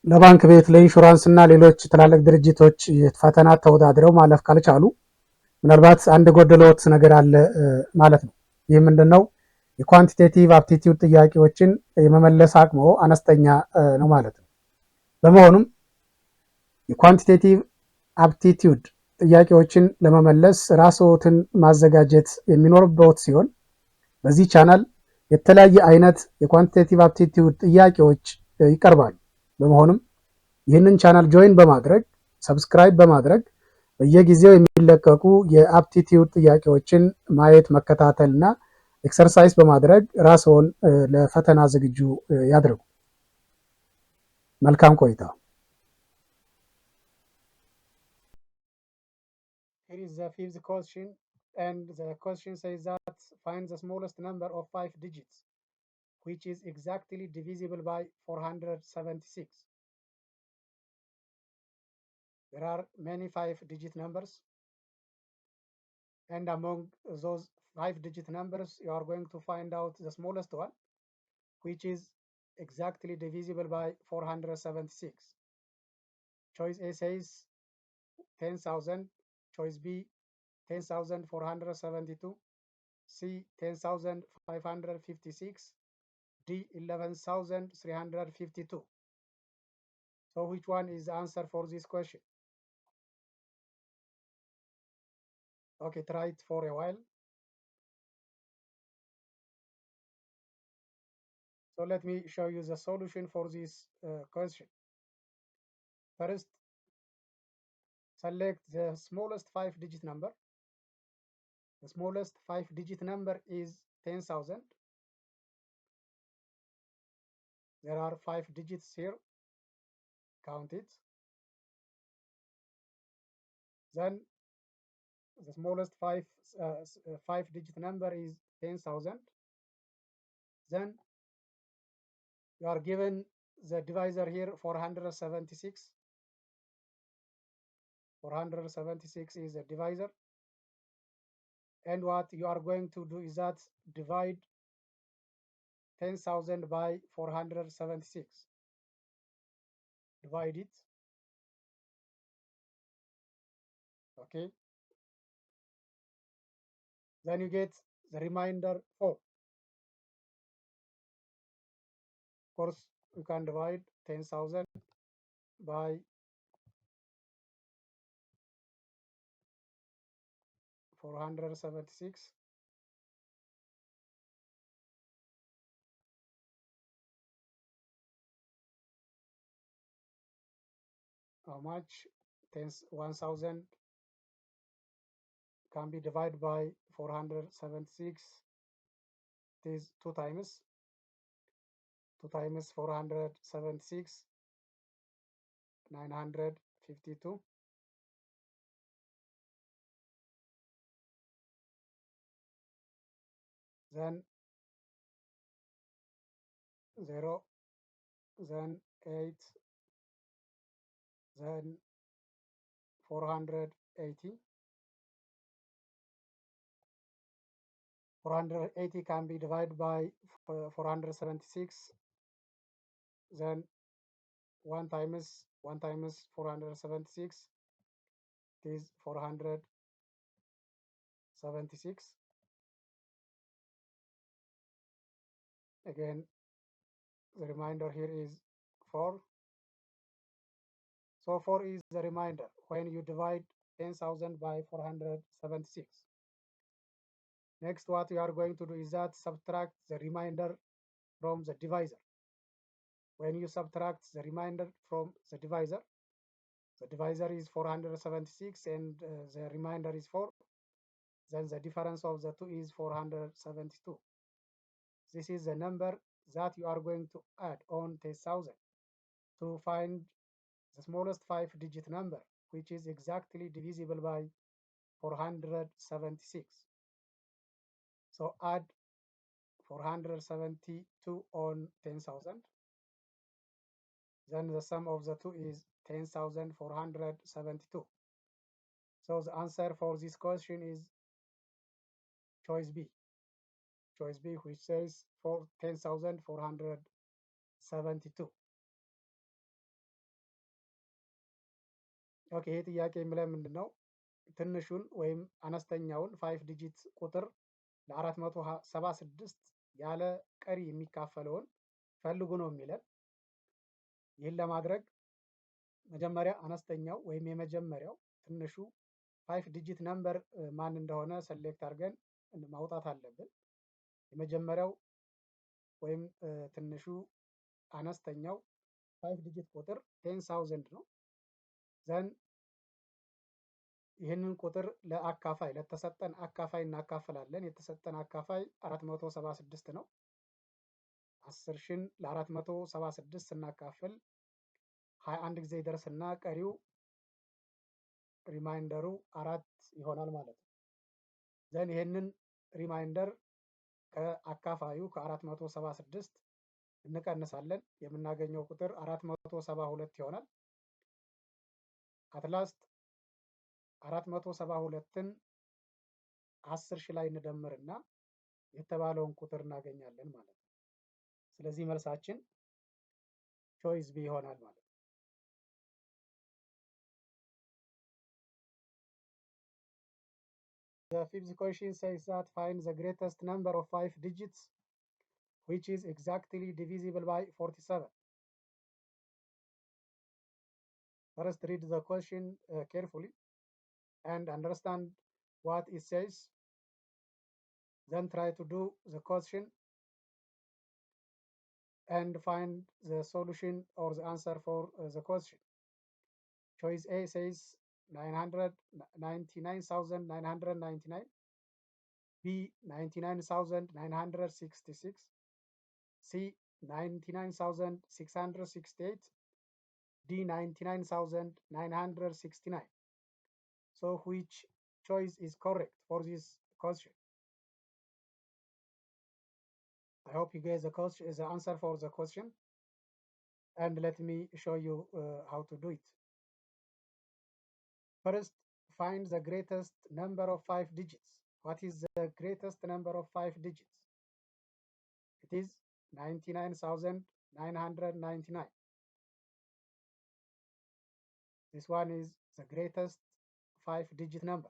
ለባንክ ቤት፣ ለኢንሹራንስ እና ሌሎች ትላልቅ ድርጅቶች ፈተና ተወዳድረው ማለፍ ካልቻሉ ምናልባት አንድ ጎደሎት ነገር አለ ማለት ነው። ይህ ምንድን ነው? የኳንቲቴቲቭ አፕቲቲዩድ ጥያቄዎችን የመመለስ አቅሞ አነስተኛ ነው ማለት ነው። በመሆኑም የኳንቲቴቲቭ አፕቲቲዩድ ጥያቄዎችን ለመመለስ ራስዎትን ማዘጋጀት የሚኖርበት ሲሆን በዚህ ቻናል የተለያየ አይነት የኳንቲቴቲቭ አፕቲቲዩድ ጥያቄዎች ይቀርባሉ። በመሆኑም ይህንን ቻናል ጆይን በማድረግ ሰብስክራይብ በማድረግ በየጊዜው የሚለቀቁ የአፕቲቲዩድ ጥያቄዎችን ማየት መከታተል እና ኤክሰርሳይዝ በማድረግ ራስዎን ለፈተና ዝግጁ ያድርጉ። መልካም ቆይታ። Here is the fifth question, and the question says that find the smallest number of 5 digits which is exactly divisible by 476. There are many 5-digit numbers, and among those 5-digit numbers you are going to find out the smallest one which is exactly divisible by 476. Choice A says 10,000, choice B 10,472, C 10,556, D 11,352. So which one is the answer for this question? Okay, try it for a while. So let me show you the solution for this question. First, select the smallest 5-digit number. The smallest 5-digit number is 10,000. There are 5 digits here. Count it. Then the smallest 5-digit number is 10,000. Then you are given the divisor here 476. 476 is a divisor. And what you are going to do is that divide 10,000 by 476. Divide it. Okay. Then you get the remainder 4. Of course, you can divide 10,000 by 476. How much? 1,000 can be divided by 476. It is 2 times. 2 times 476, 952. Then 0, then 8, then 480. 480 can be divided by 476. Then 1 times 476 is 476. Again, the remainder here is 4. So 4 is the remainder when you divide 10,000 by 476. Next, what we are going to do is that subtract the remainder from the divisor. When you subtract the remainder from the divisor is 476 and the remainder is 4. Then the difference of the two is 472. This is the number that you are going to add on 10,000 to find the smallest 5-digit number, which is exactly divisible by 476. So add 472 on 10,000. Then the sum of the two is 10,472. So the answer for this question is choice B. Choice B, which says 10,472. ኦኬ ይሄ ጥያቄ የሚለው ምንድን ነው? ትንሹን ወይም አነስተኛውን 5 ዲጂት ቁጥር ለ476 ያለ ቀሪ የሚካፈለውን ፈልጉ ነው የሚለን። ይህን ለማድረግ መጀመሪያ አነስተኛው ወይም የመጀመሪያው ትንሹ 5 ዲጂት ነምበር ማን እንደሆነ ሰሌክት አድርገን ማውጣት አለብን። የመጀመሪያው ወይም ትንሹ አነስተኛው 5 ዲጂት ቁጥር 10,000 ነው። ዘን ይህንን ቁጥር ለአካፋይ ለተሰጠን አካፋይ እናካፍላለን። የተሰጠን አካፋይ 476 ነው። 10,000 ለ476 ስናካፍል 21 ጊዜ ይደርስና ቀሪው ሪማይንደሩ 4 ይሆናል ማለት ነው። ዘን ይህንን ሪማይንደር ከአካፋዩ ከ476 እንቀንሳለን። የምናገኘው ቁጥር 472 ይሆናል። አትላስት 472ን 10,000 ላይ እንደምርና የተባለውን ቁጥር እናገኛለን ማለት ነው። ስለዚህ መልሳችን ቾይስ ቢ ይሆናል ማለት ነው። The fifth question says that find the greatest number of 5 digits which is exactly divisible by 47. First read the question carefully and understand what it says. Then try to do the question and find the solution or the answer for the question. Choice A says 99,999. B 99,966. C 99,668. D 99,969. So which choice is correct for this question? I hope you guys the answer for the question, and let me show you how to do it. First, find the greatest number of 5 digits. What is the greatest number of 5 digits? It is 99,999. This one is the greatest 5-digit number.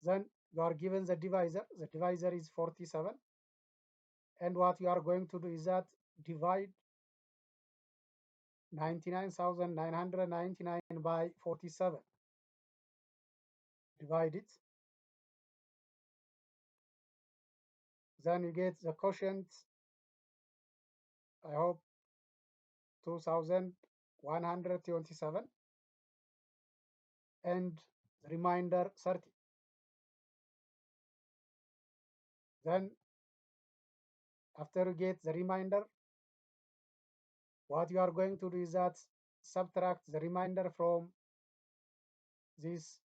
Then you are given the divisor. The divisor is 47. And what you are going to do is that divide 99,999 by 47. Divide it. Then you get the quotient, I hope 2,127, and the remainder 30. Then after you get the remainder, what you are going to do is that subtract the remainder from this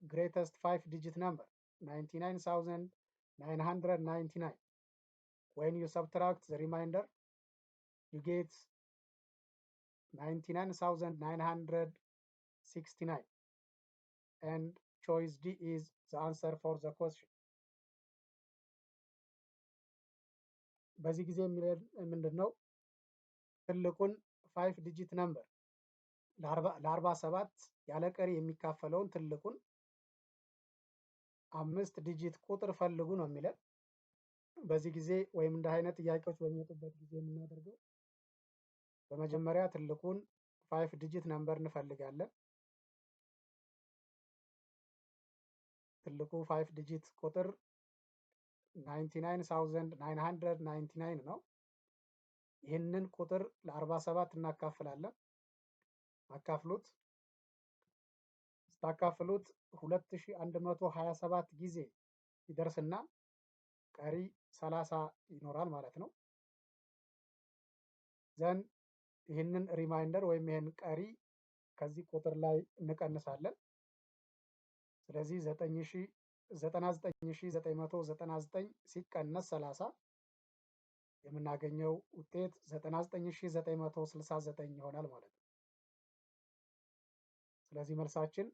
greatest 5-digit number, 99,999. When you subtract the remainder, you get 99,969. And choice D is the answer for the question. በዚህ ጊዜ ምንድን ነው ትልቁን 5-ዲጂት ነምበር ለ47 ያለ ቀሪ የሚካፈለውን ትልቁን 5-ዲጂት ቁጥር ፈልጉ ነው የሚለን። በዚህ ጊዜ ወይም እንደ አይነት ጥያቄዎች በሚመጡበት ጊዜ የምናደርገው በመጀመሪያ ትልቁን 5-ዲጂት ነምበር እንፈልጋለን። ትልቁ 5-ዲጂት ቁጥር 99,999 ነው። ይህንን ቁጥር ለ47 እናካፍላለን። አካፍሉት። ስታካፍሉት 2127 ጊዜ ይደርስና ቀሪ 30 ይኖራል ማለት ነው። ዘን ይህንን ሪማይንደር ወይም ይህን ቀሪ ከዚህ ቁጥር ላይ እንቀንሳለን። ስለዚህ 99,999 ሲቀነስ 30 የምናገኘው ውጤት 99,969 ይሆናል ማለት ነው። ስለዚህ መልሳችን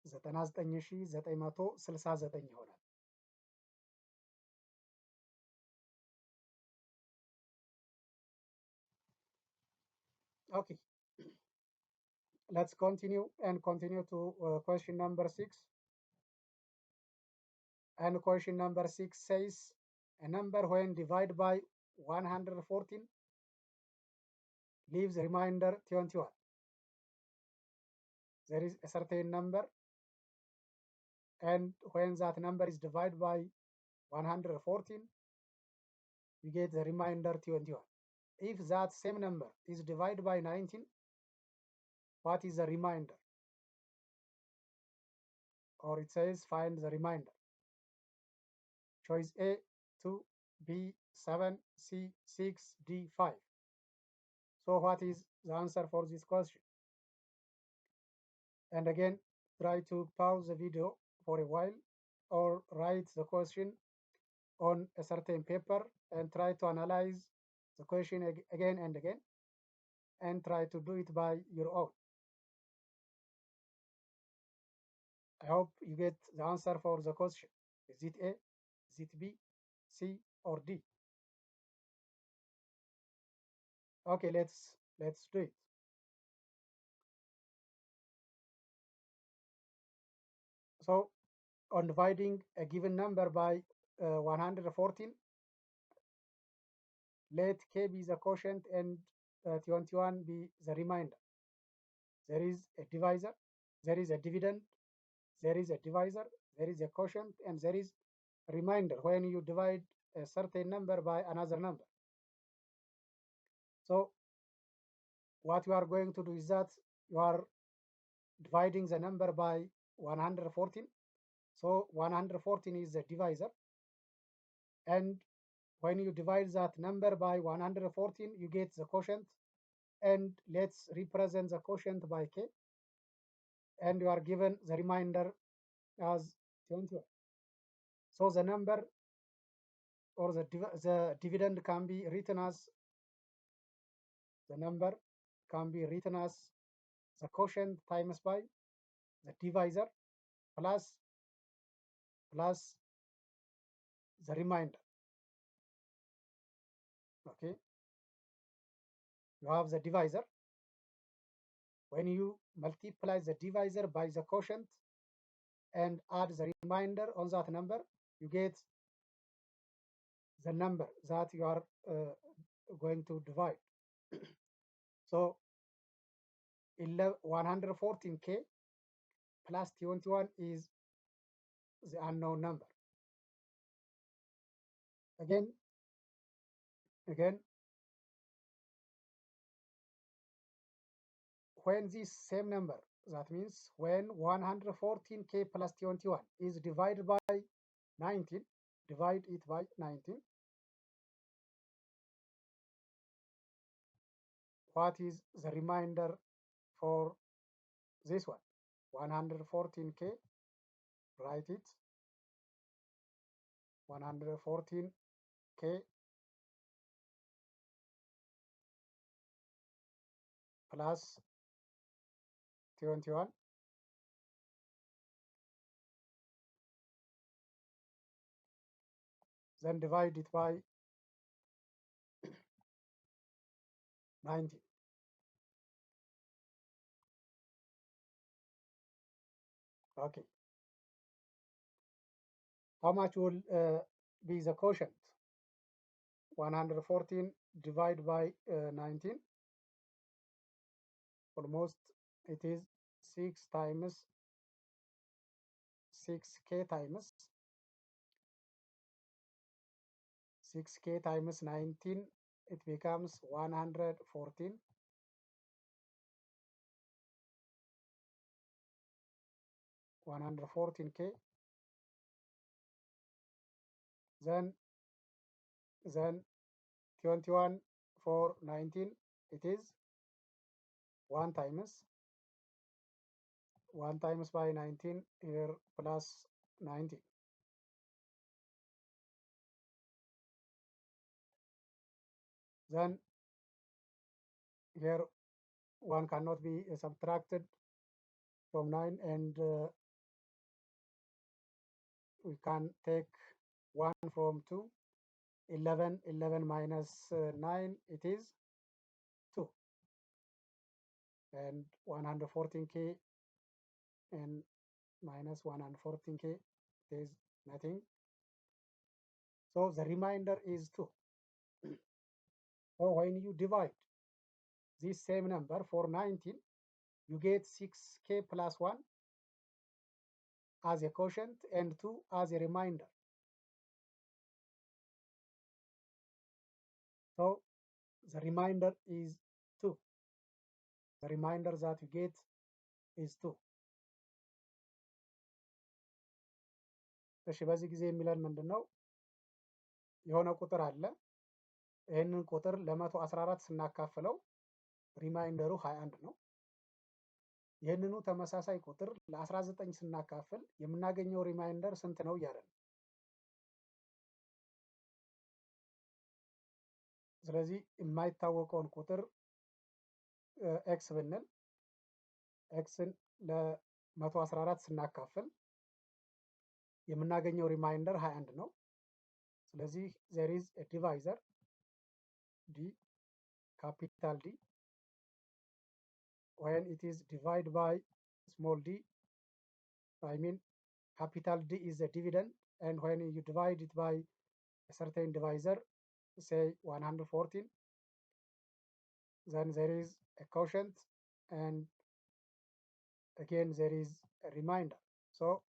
99,969 ይሆናል። ኦኬ let's continue to question number 6. And question number 6 says a number when divided by 114 leaves a remainder 21. There is a certain number, and when that number is divided by 114, you get the remainder 21. If that same number is divided by 19, what is the remainder? Or it says find the remainder. Choice A, 2, B, 7, C, 6, D, 5. So what is the answer for this question? And again, try to pause the video for a while or write the question on a certain paper and try to analyze the question again and again and try to do it by your own. I hope you get the answer for the question. Is it A, is it B, C, or D? Okay, let's do it. So on dividing a given number by 114, let K be the quotient and 21 be the remainder. There is a divisor, there is a dividend, there is a divisor, there is a quotient, and there is a remainder when you divide a certain number by another number. So what you are going to do is that you are dividing the number by 114. So 114 is the divisor, and when you divide that number by 114, you get the quotient, and let's represent the quotient by K, and you are given the remainder as 21. So the number or the dividend can be written as the number can be written as the quotient times by the divisor plus the remainder. Okay, you have the divisor. When you multiply the divisor by the quotient and add the remainder on that number, you get the number that you are going to divide. So 114K plus 21 is the unknown number. Again, when this same number, that means when 114K plus 21 is divided by 19, divide it by 19. What is the remainder for this one? 114K, write it. 114K plus 21 then divide it by 90. Okay. How much will be the quotient? 114 divided by 19. Almost it is 6 times 6K times 6K times 19. It becomes 114. 114K. Then 21 for 19. It is 1 times by 19 here plus 19. Then here 1 cannot be subtracted from 9, and we can take 1 from 2. 11 minus 9, it is 2. and 114k and minus 114k is nothing. So the remainder is 2. So when you divide this same number for 19, you get 6k plus 1 as a quotient and 2 as a remainder. So the remainder is 2. The remainder that you get is 2. እሺ በዚህ ጊዜ የሚለን ምንድነው? የሆነ ቁጥር አለ። ይህንን ቁጥር ለ114 ስናካፍለው ሪማይንደሩ 21 ነው። ይህንኑ ተመሳሳይ ቁጥር ለ19 ስናካፍል የምናገኘው ሪማይንደር ስንት ነው እያለ ነው። ስለዚህ የማይታወቀውን ቁጥር ኤክስ ብንል ኤክስን ለ114 ስናካፍል የምናገኘው ሪማይንደር 21 ነው። ስለዚህ there is a divisor d, capital D, when it is divided by small d, I mean capital D is a dividend, and when you divide it by a certain divisor, say 114, then there is a quotient and again there is a remainder. So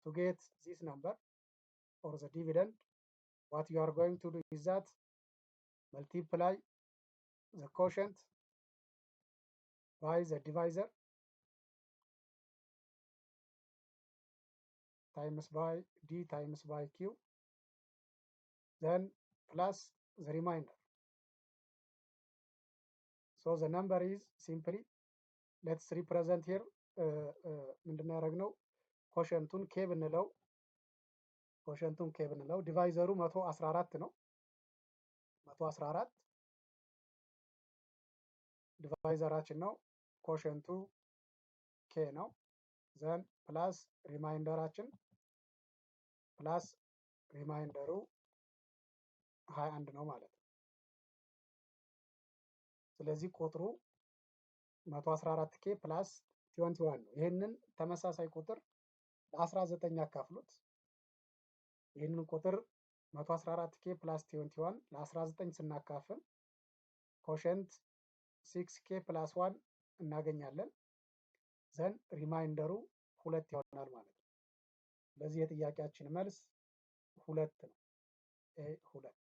to get this number or the dividend, what you are going to do is that multiply the quotient by the divisor times by d times by q, then plus the remainder. So the number is simply, let's represent here ምንድነው ያደረግነው? ኮሸንቱን k ብንለው ዲቫይዘሩ 114 ነው። 114 ዲቫይዘራችን ነው። ኮሸንቱ k ነው። ዘን ፕላስ ሪማይንደራችን ፕላስ ሪማይንደሩ 21 ነው ማለት ነው። ስለዚህ ቁጥሩ 114k ፕላስ 21 ነው። ይሄንን ተመሳሳይ ቁጥር ለ19 ያካፍሉት። ይሄንን ቁጥር 114k ፕላስ 21 ለ19 ስናካፍል ኮሸንት 6k ፕላስ 1 እናገኛለን። ዘን ሪማይንደሩ 2 ይሆናል ማለት ነው። ስለዚህ የጥያቄያችን መልስ 2 ነው። A2።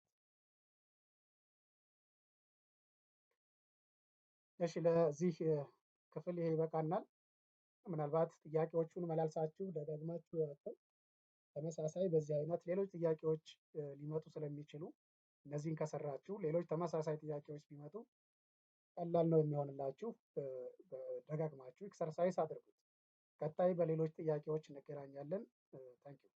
እሺ ለዚህ ክፍል ይሄ ይበቃናል። ምናልባት ጥያቄዎቹን መላልሳችሁ ደጋግማችሁ ያቸው ተመሳሳይ በዚህ አይነት ሌሎች ጥያቄዎች ሊመጡ ስለሚችሉ እነዚህን ከሰራችሁ ሌሎች ተመሳሳይ ጥያቄዎች ቢመጡ ቀላል ነው የሚሆንላችሁ። ደጋግማችሁ ኤክሰርሳይዝ አድርጉት። ቀጣይ በሌሎች ጥያቄዎች እንገናኛለን። ታንኪዩ